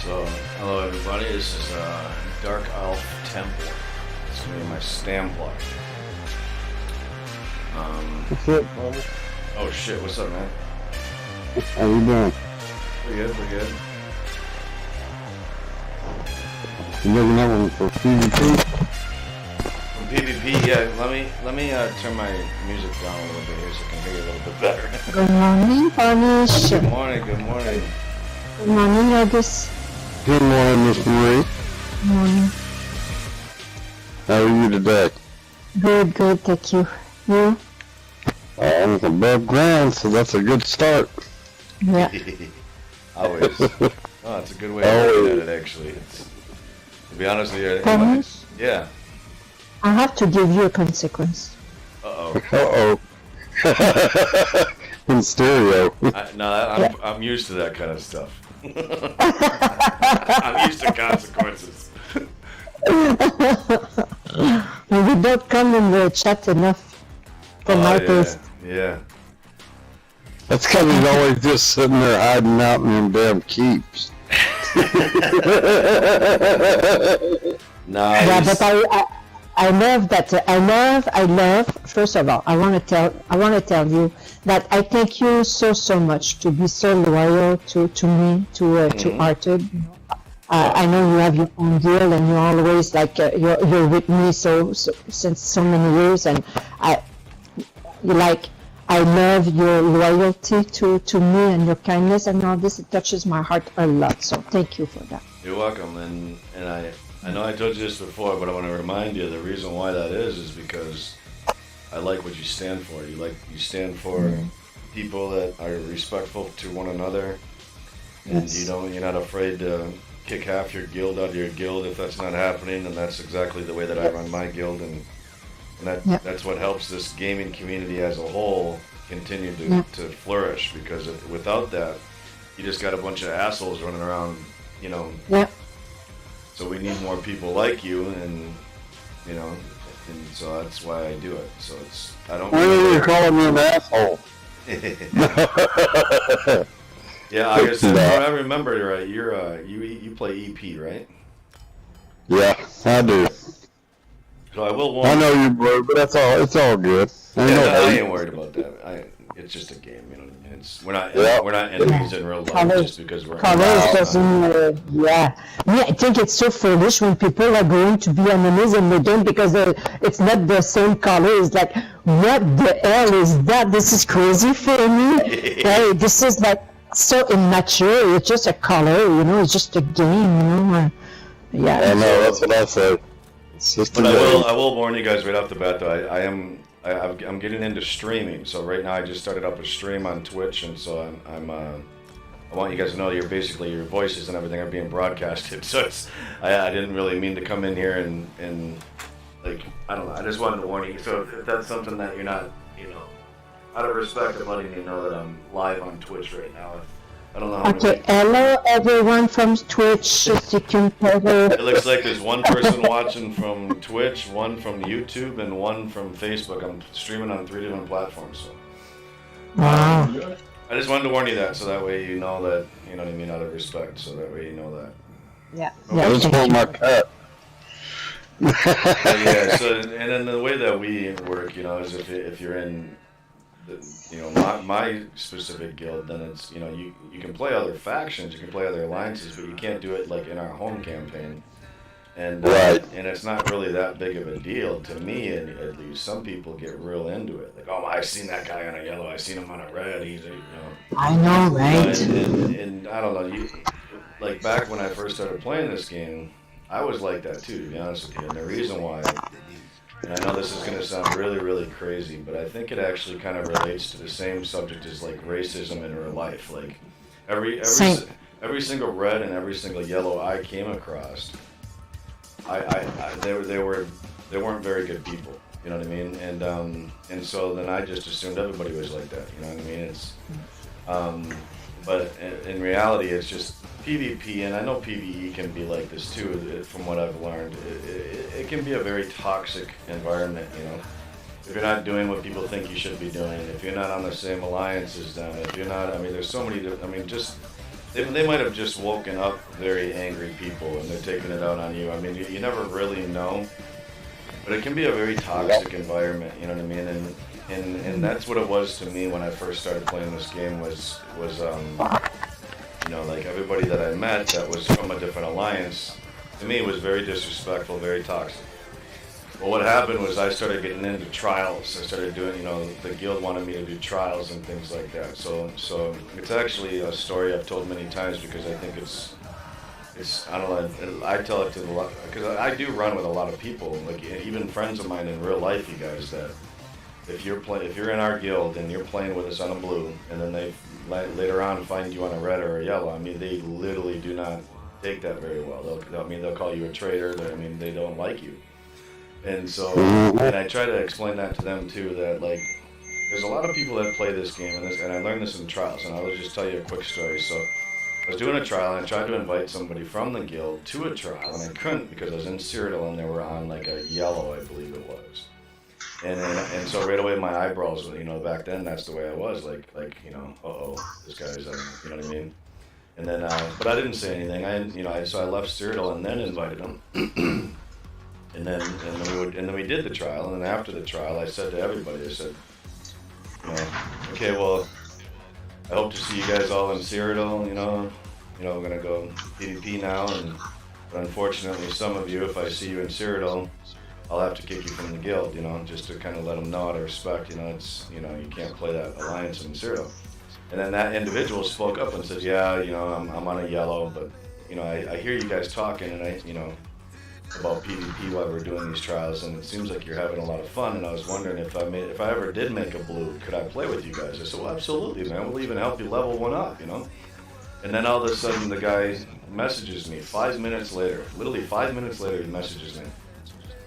So, hello everybody, this is Dark Elf Temple. It's going to be my stam plug. What's up, brother? Oh shit, what's up, man? How you doing? Pretty good, pretty good. You looking at one for PvP? From PvP, yeah, let me turn my music down a little bit here so I can hear you a little bit better. Good morning, Punish. Good morning, good morning. Good morning, August. Good morning, Miss Marie. Good morning. How are you today? Good, good, thank you. You? I'm above ground, so that's a good start. Yeah. Always. Oh, it's a good way of looking at it, actually. To be honest with you, Punish? yeah. I have to give you a consequence. Uh-oh. Uh-oh. In stereo. I'm used to that kind of stuff. I'm used to consequences. We don't come in the chat enough for my taste. Yeah. That's because he's always just sitting there hiding out in them damn keeps. Nice. Yeah, but I love that. I love. First of all, I want to tell you that I thank you so much to be so loyal to me, to Arthur. I know you have your own deal, and you're always like you're with me so since so many years, and I love your loyalty to me and your kindness and all this. It touches my heart a lot. So thank you for that. You're welcome, and I know I told you this before, but I want to remind you the reason why that is because I like what you stand for. You stand for people that are respectful to one another, and Yes. you're not afraid to kick half your guild out of your guild if that's not happening, and that's exactly the way that I run my guild, and that's what helps this gaming community as a whole continue to flourish, because without that, you just got a bunch of assholes running around, Yeah. So we need more people like you, and so that's why I do it. So I don't. Why are you calling me an asshole? Yeah, I guess if I remember right, you play EP, right? Yeah, I do. So I will warn. I know you, bro, but it's all good. I ain't worried about that. It's just a game, you know. We're not enemies in real life just because we're. Colors doesn't. Yeah, I think it's so foolish when people are going to be enemies in the game because it's not the same color. It's like, what the hell is that? This is crazy for me. Hey, this is like so immature. It's just a color, It's just a game, Yeah. I know, that's what I said. It's just But I will warn you guys right off the bat, though. I'm getting into streaming, so right now I just started up a stream on Twitch, and so I want you guys to know your voices and everything are being broadcasted. So I didn't really mean to come in here and like, I don't know. I just wanted to warn you. So if that's something that you're not, out of respect, I'm letting you know that I'm live on Twitch right now. I don't know how Okay, hello everyone from Twitch. You can It looks like there's one person watching from Twitch, one from YouTube, and one from Facebook. I'm streaming on 3 different platforms. So. Wow. I just wanted to warn you that, so that way you know that, you know what I mean, out of respect, so that way you know that. Yeah. I just want my cat. Yeah, so, and then the way that we work, is if you're in my specific guild, then it's, you can play other factions, you can play other alliances, but you can't do it like in our home campaign. And and it's not really that big of a deal to me, at least. Some people get real into it, like, oh, I've seen that guy on a yellow, I've seen him on a red. He's, I know, right? And I don't know, like back when I first started playing this game, I was like that too, to be honest with you. And the reason why. And I know this is going to sound really, really crazy, but I think it actually kind of relates to the same subject as like racism in real life. Like every single red and every single yellow I came across, they weren't very good people. You know what I mean? And so then I just assumed everybody was like that. You know what I mean? It's but in reality, it's just PvP, and I know PvE can be like this too, from what I've learned. It can be a very toxic environment, If you're not doing what people think you should be doing, if you're not on the same alliance as them, if you're not, there's so many, just they might have just woken up very angry people and they're taking it out on you. I mean, you never really know, but it can be a very toxic environment. You know what I mean? And that's what it was to me when I first started playing this game. Was you know, like everybody that I met that was from a different alliance, to me it was very disrespectful, very toxic. Well, what happened was I started getting into trials. I started doing, you know, the guild wanted me to do trials and things like that. So it's actually a story I've told many times because I think it's I don't know. I tell it to a lot because I do run with a lot of people, like even friends of mine in real life. You guys, that if you're in our guild and you're playing with us on a blue, and then they later on find you on a red or a yellow, I mean, they literally do not take that very well. They'll call you a traitor. I mean, they don't like you. And so, and I try to explain that to them too, that like, there's a lot of people that play this game, and I learned this in trials, and I'll just tell you a quick story. So, I was doing a trial, and I tried to invite somebody from the guild to a trial, and I couldn't because I was in Cyrodiil, and they were on like a yellow, I believe it was. And so right away my eyebrows, you know, back then that's the way I was, like you know, this guy's, you know what I mean? And then, but I didn't say anything. So I left Cyrodiil and then invited him. And then we did the trial, and then after the trial, I said to everybody, I said, you know, okay, well, I hope to see you guys all in Cyrodiil. You know, we're gonna go PvP now, but unfortunately, some of you, if I see you in Cyrodiil, I'll have to kick you from the guild. You know, just to kind of let them know out of respect. You know, you can't play that alliance in Cyrodiil. And then that individual spoke up and said, yeah, you know, I'm on a yellow, but you know, I hear you guys talking, and you know, about PvP while we're doing these trials, and it seems like you're having a lot of fun, and I was wondering if I ever did make a blue, could I play with you guys? I said, well, absolutely, man, we'll even help you level one up, you know? And then all of a sudden the guy messages me 5 minutes later, literally 5 minutes later, he messages me,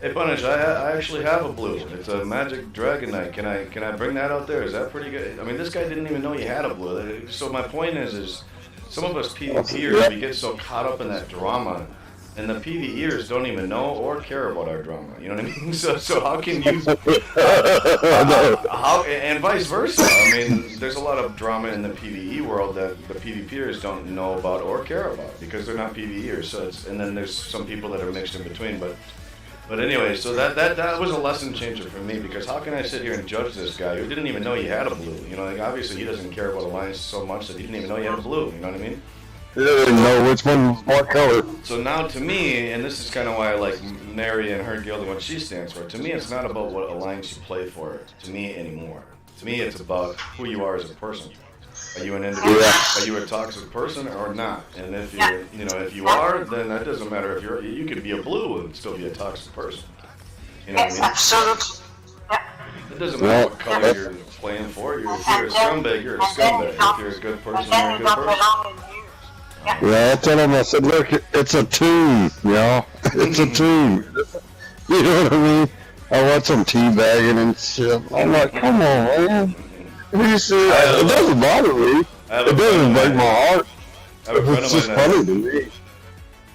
hey Punish, I actually have a blue, it's a magic dragon knight, can I bring that out there? Is that pretty good? I mean, this guy didn't even know he had a blue. So my point is some of us PvPers, we get so caught up in that drama, and the PvEers don't even know or care about our drama. You know what I mean? So how can you? And vice versa. I mean, there's a lot of drama in the PvE world that the PvPers don't know about or care about because they're not PvEers. So and then there's some people that are mixed in between. But anyway, so that was a lesson changer for me, because how can I sit here and judge this guy who didn't even know he had a blue? You know, like obviously he doesn't care about Alliance so much that he didn't even know he had a blue. You know what I mean? You didn't know which one was what color. So now to me, and this is kind of why I like Mary and her guild and what she stands for, to me it's not about what alliance you play for, to me anymore. To me it's about who you are as a person. Are you an individual? Are you a toxic person or not? And if if you are, then that doesn't matter if you could be a blue and still be a toxic person. You know what I mean? Absolutely. It doesn't matter what color you're playing for. If you're a scumbag, you're a scumbag. If you're a good person, you're a good person. Yeah, I told him, I said, look, it's a tune, y'all. It's a tune. You know what I mean? I watch them teabagging and shit. I'm like, come on, man. You see, it doesn't bother me. It doesn't break my heart. It's just funny to me.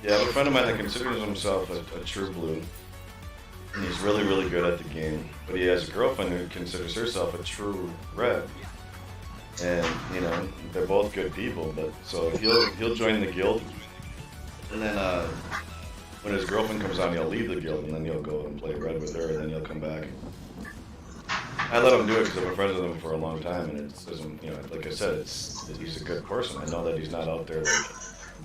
Yeah, I have a friend of mine that considers himself a true blue. And he's really, really good at the game. But he has a girlfriend who considers herself a true red. And, you know, they're both good people, but so he'll join the guild, and then when his girlfriend comes on, he'll leave the guild, and then he'll go and play red with her, and then he'll come back. I let him do it because I've been friends with him for a long time, and it doesn't, you know, like I said, he's a good person. I know that he's not out there like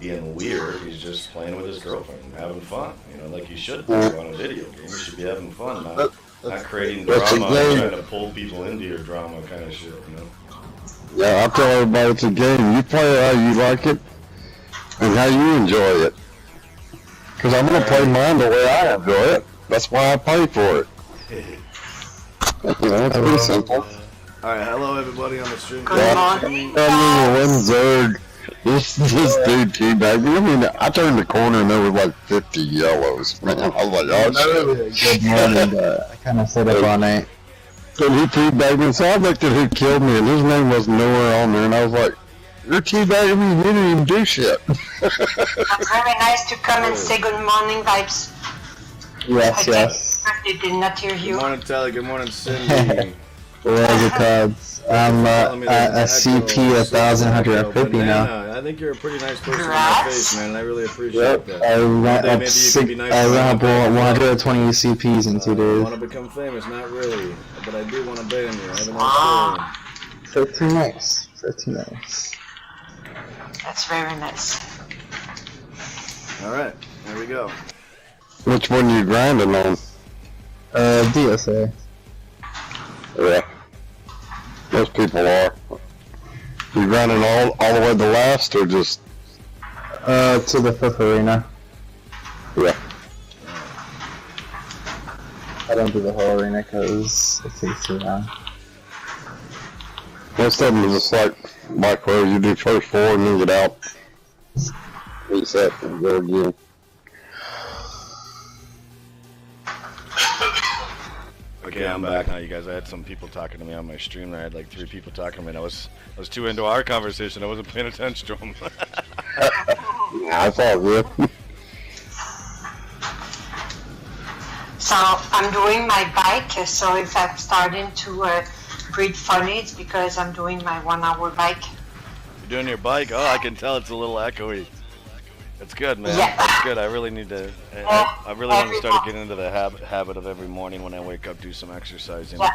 being weird. He's just playing with his girlfriend, and having fun. You know, like you should be on a video game. You should be having fun, not creating drama, and trying to pull people into your drama kind of shit. You know. Yeah, I'll tell everybody it's a game. You play it how you like it and how you enjoy it. Because I'm going to play mine the way I enjoy it. That's why I pay for it. You know, it's pretty simple. Alright, hello everybody on the stream. When Zerg, this dude teabagged me. I mean, I turned the corner and there was like 50 yellows. Man, I was like, oh shit. Good morning. I kind of set up on it. So he teabagged me, so I looked at who killed me, and his name was nowhere on there, and I was like, you're teabagging me, you didn't even do shit. Very nice to come and say good morning, Vibes. Yes. I did not hear you. Good morning, Telly. Good morning, Cindy. Where's the cards? I'm a CP 1000 150 now. I think you're a pretty nice person in my Congrats. face, man. And I really appreciate Yep. that. I ran Maybe up you six, could be nice I to ran me. up 120 CPs in 2 I days. want to become famous, not really, but I do want to ban you. I have a Wow. nice Pretty nice. Pretty nice. That's very nice. All right, there we go. Which one you grinding on? DSA. Yeah. Most people are. You grinding all the way to last or just To the 5th arena. yeah. I don't do the whole arena because it takes too long. Most of them is just like micro, you do first 4 and then get out. Reset and go again. Okay, I'm back now, you guys. I had some people talking to me on my stream. I had like 3 people talking to me, and I was too into our conversation. I wasn't paying attention to them. Yeah, it's all good. So I'm doing my bike, so if I'm starting to breathe funny, it's because I'm doing my 1 hour bike. You're doing your bike? Oh, I can tell it's a little echoey. That's good, man. Yeah. That's good. I really need to. I really want to start getting into the habit of every morning when I wake up, do some exercising. Yeah,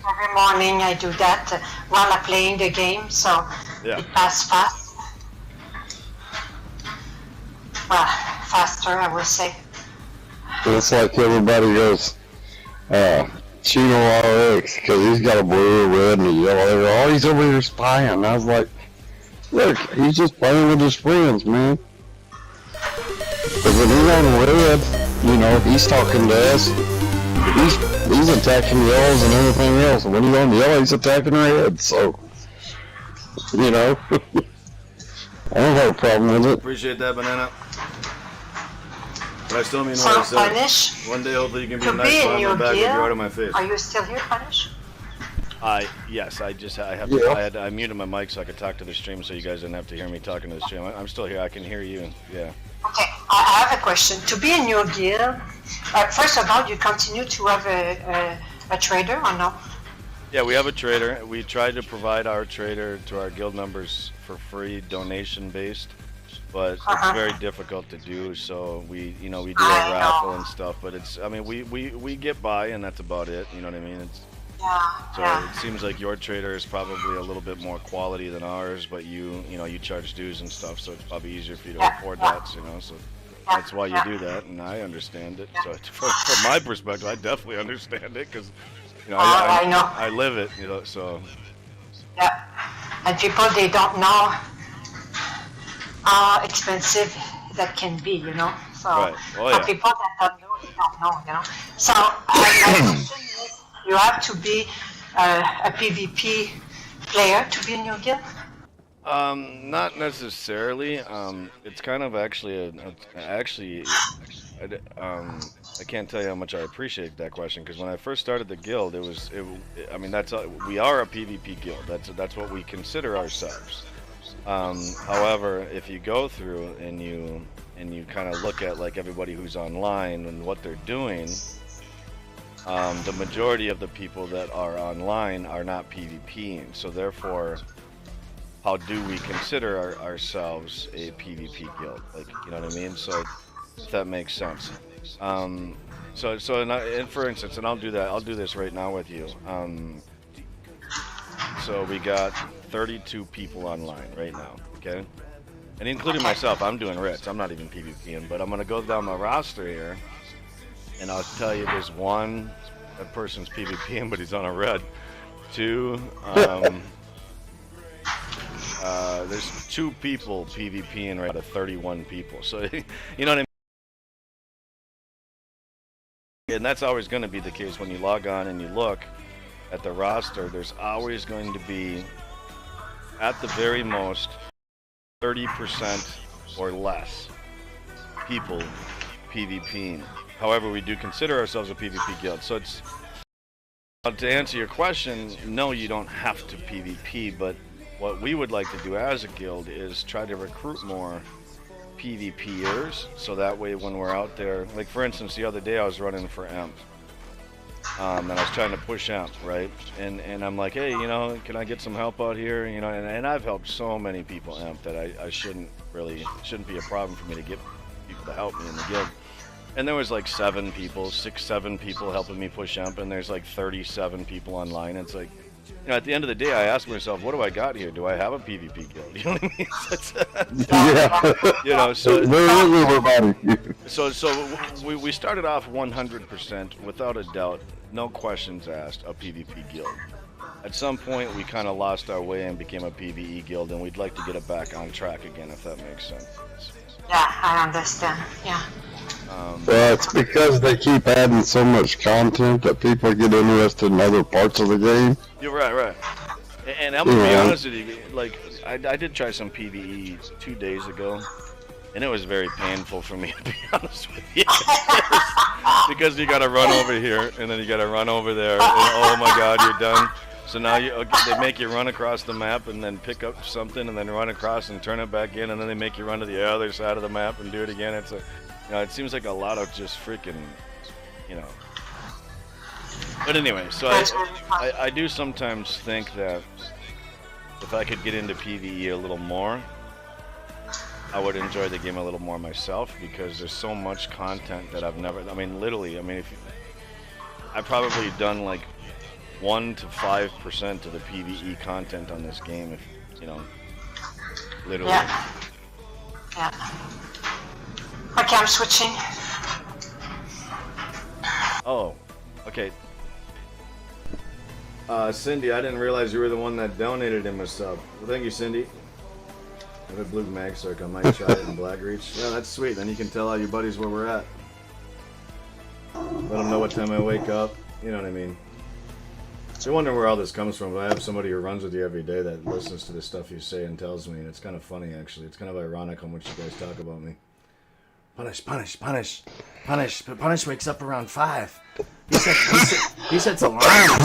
every morning I do that while I'm playing the game, so Yeah. it passes fast. Well, faster, I would say. It's like everybody goes, Chino RX, because he's got a blue, a red, and a yellow. They go, oh, he's over here spying. I was like, look, he's just playing with his friends, man. Because when he's on red, you know, he's talking to us. He's attacking yellows and everything else. And when he's on yellow, he's attacking red. So, you know, I don't have a problem with it. Appreciate that, Banana. But I still mean So, what I said. Punish, One day, hopefully, you can be to a nice be slap in on your the back with gear, you out of my face. are you still here, Punish? Yes, I Yeah. I muted my mic so I could talk to the stream, so you guys didn't have to hear me talking to the stream. I'm still here. I can hear you. Yeah. Okay, I have a question. To be in your guild, first of all, you continue to have a trader or no? Yeah, we have a trader. We try to provide our trader to our guild members for free, donation based, but it's very difficult to do. So we do a I raffle know. and stuff, but it's, I mean, we get by and that's about it. You know what I mean? So Yeah. it seems like your trader is probably a little bit more quality than ours, but you charge dues and stuff, so it's probably easier for you to Yeah, afford yeah. that, so that's why you do that, and I understand it. So from my perspective, I definitely understand it, because I know. I live it, so Yeah. And people, they don't know how expensive that can be, So Right. Oh, for yeah. people that don't know, they don't know, So my question is, you have to be a PvP player to be in your guild? Not necessarily. It's kind of actually I can't tell you how much I appreciate that question, because when I first started the guild, we are a PvP guild. That's what we consider ourselves. However, if you go through and you kind of look at like everybody who's online and what they're doing, the majority of the people that are online are not PvPing. So therefore, how do we consider ourselves a PvP guild? Like, you know what I mean? So if that makes sense. And for instance, and I'll do this right now with you. So we got 32 people online right now, okay? And including myself, I'm doing Ritz. I'm not even PvPing, but I'm gonna go down the roster here, and I'll tell you, there's one, that person's PvPing, but he's on a red. 2, there's 2 people PvPing right out of 31 people. So, you know what I mean? And that's always going to be the case when you log on and you look at the roster. There's always going to be, at the very most, 30% or less people PvPing. However, we do consider ourselves a PvP guild. So it's, to answer your question, no, you don't have to PvP, but what we would like to do as a guild is try to recruit more PvPers, so that way when we're out there, like for instance, the other day I was running for Emp, And I was trying to push amp, right? And I'm like, hey, you know, can I get some help out here? You know, and I've helped so many people amp that I shouldn't be a problem for me to get people to help me in the guild. And there was like 7 people helping me push amp, and there's like 37 people online. It's like, you know, at the end of the day, I ask myself, what do I got here? Do I have a PvP guild? You know what I mean? Yeah. You know, so Where is everybody? So we started off 100% without a doubt, no questions asked, a PvP guild. At some point, we kind of lost our way and became a PvE guild, and we'd like to get it back on track again, if that makes sense. Yeah, I understand. Yeah. Well, it's because they keep adding so much content that people get interested in other parts of the game. You're right. And I'm gonna be honest with you, like, I did try some PvE 2 days ago, and it was very painful for me, to be honest with you. Because you gotta run over here, and then you gotta run over there, and oh my god, you're done. So now they make you run across the map and then pick up something and then run across and turn it back in, and then they make you run to the other side of the map and do it again. It's you know, it seems like a lot of just freaking, you know. But anyway, so I do sometimes think that if I could get into PvE a little more, I would enjoy the game a little more myself, because there's so much content that I've never, I mean, literally, I mean, I've probably done like 1 to 5% of the PvE content on this game, if, you know, literally. Yeah. Okay, I'm switching. Oh, okay. Cindy, I didn't realize you were the one that donated him a sub. Well, thank you, Cindy. I have a blue mag circle. I might try it in Blackreach. Yeah, that's sweet. Then you can tell all your buddies where we're at. Let them know what time I wake up. You know what I mean? So you're wondering where all this comes from. I have somebody who runs with you every day that listens to the stuff you say and tells me, and it's kind of funny, actually. It's kind of ironic how much you guys talk about me. Punish wakes up around 5. He sets alarm.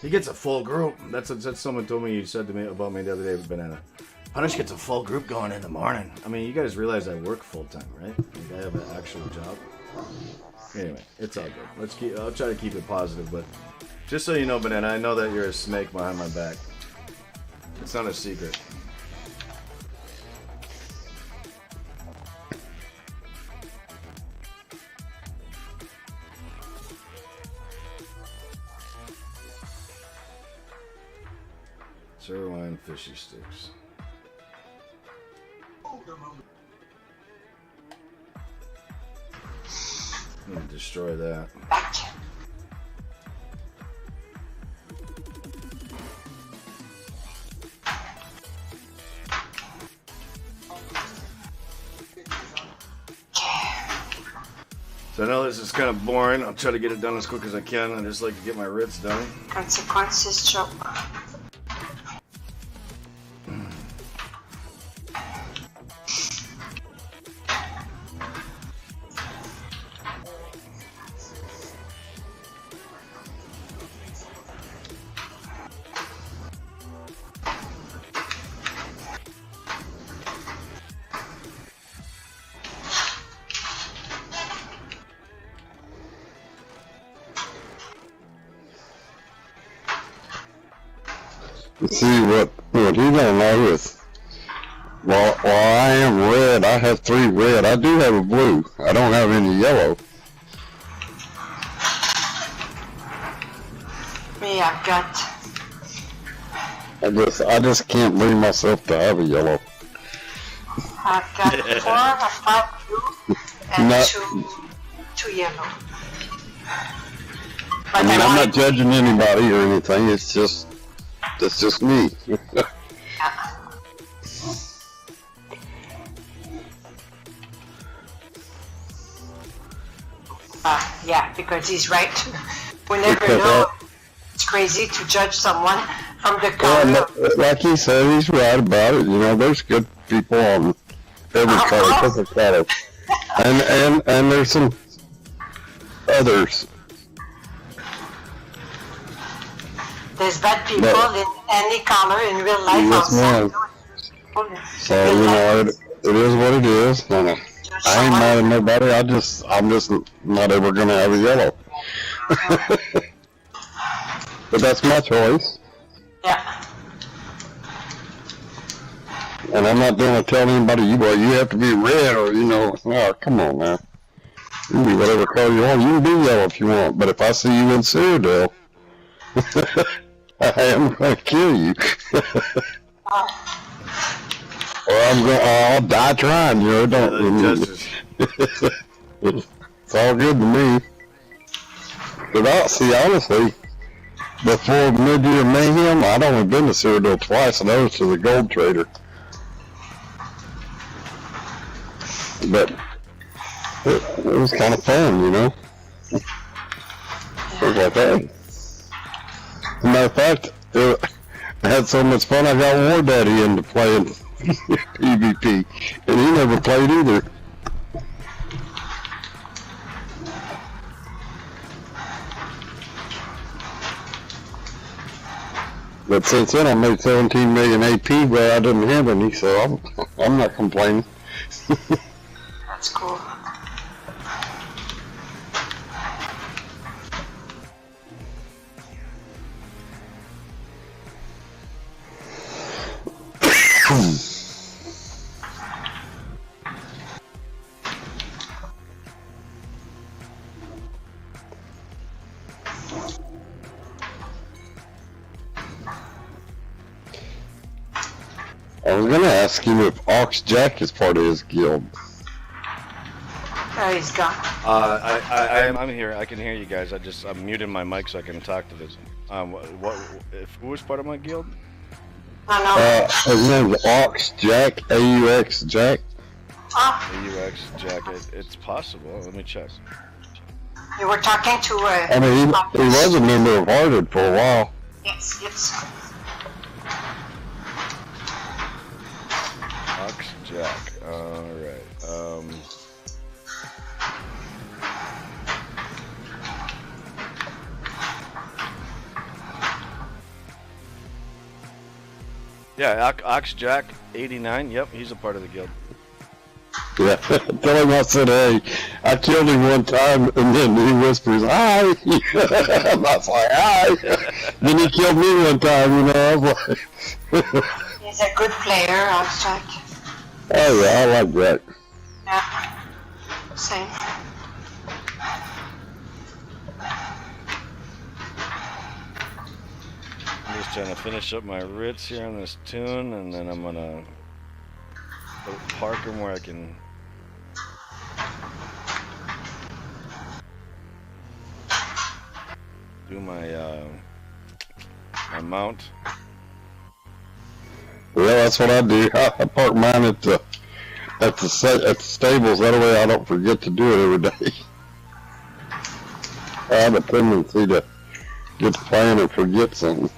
He gets a full group. That's someone told me, you said to me about me the other day with Banana. Punish gets a full group going in the morning. I mean, you guys realize I work full time, right? Like, I have an actual job. Anyway, it's all good. I'll try to keep it positive, but just so you know, Banana, I know that you're a snake behind my back. It's not a secret. Sirloin fishy sticks. I'm gonna destroy that. So I know this is kind of boring. I'll try to get it done as quick as I can. I just like to get my writs done. Consequences, Joe. See what he don't know is, while I am red, I have 3 red. I do have a blue. I don't have any yellow. Me, I've got. I just can't bring myself to have a yellow. I've got 4 or 5 blue and two yellow. But I mean, I'm not judging anybody or anything. It's just me. Yeah, because he's right. We never know. It's crazy to judge someone from the color. Like he said, he's right about it. You know, there's good people on every color, different color, and there's some others. There's bad people in any color in real life. Yes, ma'am. So you know, it is what it is. I ain't mad at nobody. I'm just not ever gonna have a yellow. But that's my choice. Yeah. And I'm not going to tell anybody, well, you have to be red or, oh, come on now. You can be whatever color you want. You can be yellow if you want. But if I see you in Cyrodiil, I am going to kill you. Or I'll die trying, It's all good to me. But see, honestly, before Mid-Year Mayhem, I'd only been to Cyrodiil twice, and that was to the Gold Trader. But it was kind of fun, It was like, hey. As a matter of fact, I had so much fun, I got War Daddy into playing PvP, and he never played either. But since then, I made 17 million AP, but I didn't have any, so I'm not complaining. That's cool. I was gonna ask him if Ox Jack is part of his guild. He's gone. I'm here. I can hear you guys. I'm muting my mic so I can talk to this. Who was part of my guild? Oh, no. His name's Ox Jack, AUX Jack. AUX Jack. It's possible. Let me check. You were talking to... I mean, he was a member of Hearted for a while. Yes, yes. Ox Jack. Alright. Yeah, Ox Jack 89. Yep, he's a part of the guild. Yeah, tell him I said, hey, I killed him one time, and then he whispers, hi. I was like, hi. Then he killed me one time, I was like... He's a good player, Jack. Oh yeah, I like that. Yeah. Same. I'm just trying to finish up my Ritz here on this tune, and then I'm gonna park him where I can. Do my mount. Yeah, that's what I do. I park mine at the stables. That way I don't forget to do it every day. I have a tendency to get to playing and forget something.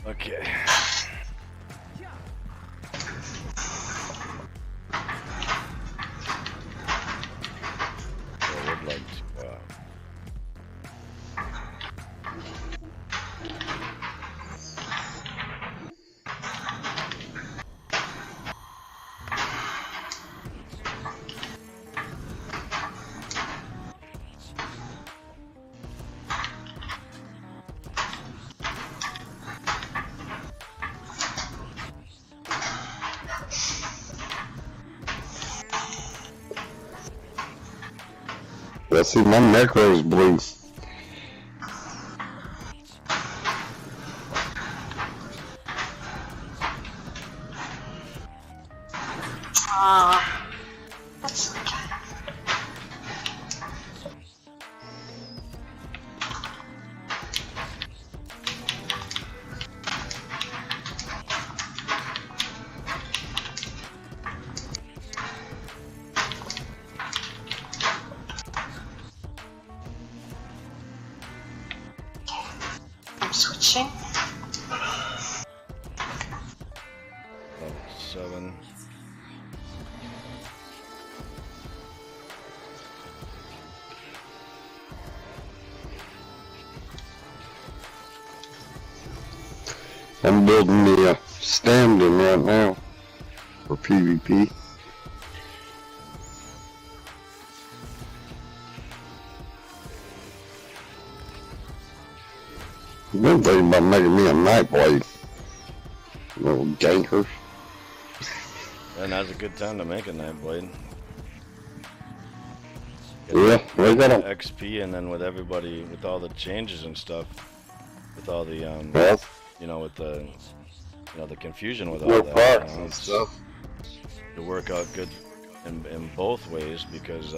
Okay. I would like to. Let's see, my necro's blue. That's switching. Level 7. I'm building the stand-in right now for PvP. I've been thinking about making me a Nightblade. Little ganker. And now's a good time to make a Nightblade. Yeah, we got a XP, and then with everybody, with all the changes and stuff, with all the yeah, you know, with the the confusion with all more that, parts you know, and stuff. to work out good in both ways, because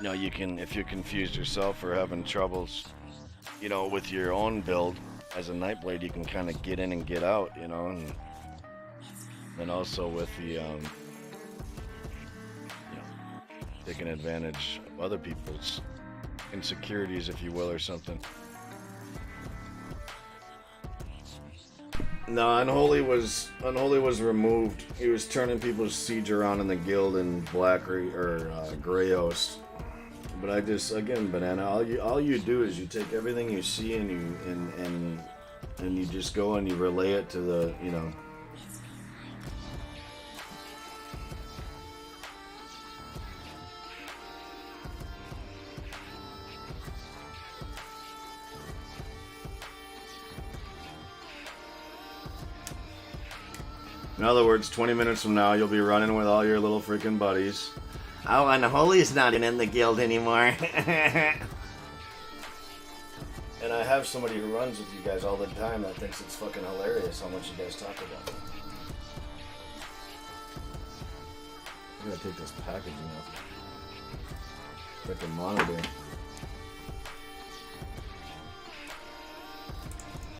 you can, if you're confused yourself or having troubles, with your own build as a Nightblade, you can kind of get in and get out, and also with the taking advantage of other people's insecurities, if you will, or something. No, Unholy was removed. He was turning people's siege around in the guild in Black or Greyhost. But I just, again, Banana, all you do is you take everything you see and you just go and you relay it to the In other words, 20 minutes from now, you'll be running with all your little freaking buddies. Oh, Unholy's not in the guild anymore. And I have somebody who runs with you guys all the time that thinks it's fucking hilarious how much you guys talk about it. I'm gonna take this packaging off. Freaking monitor.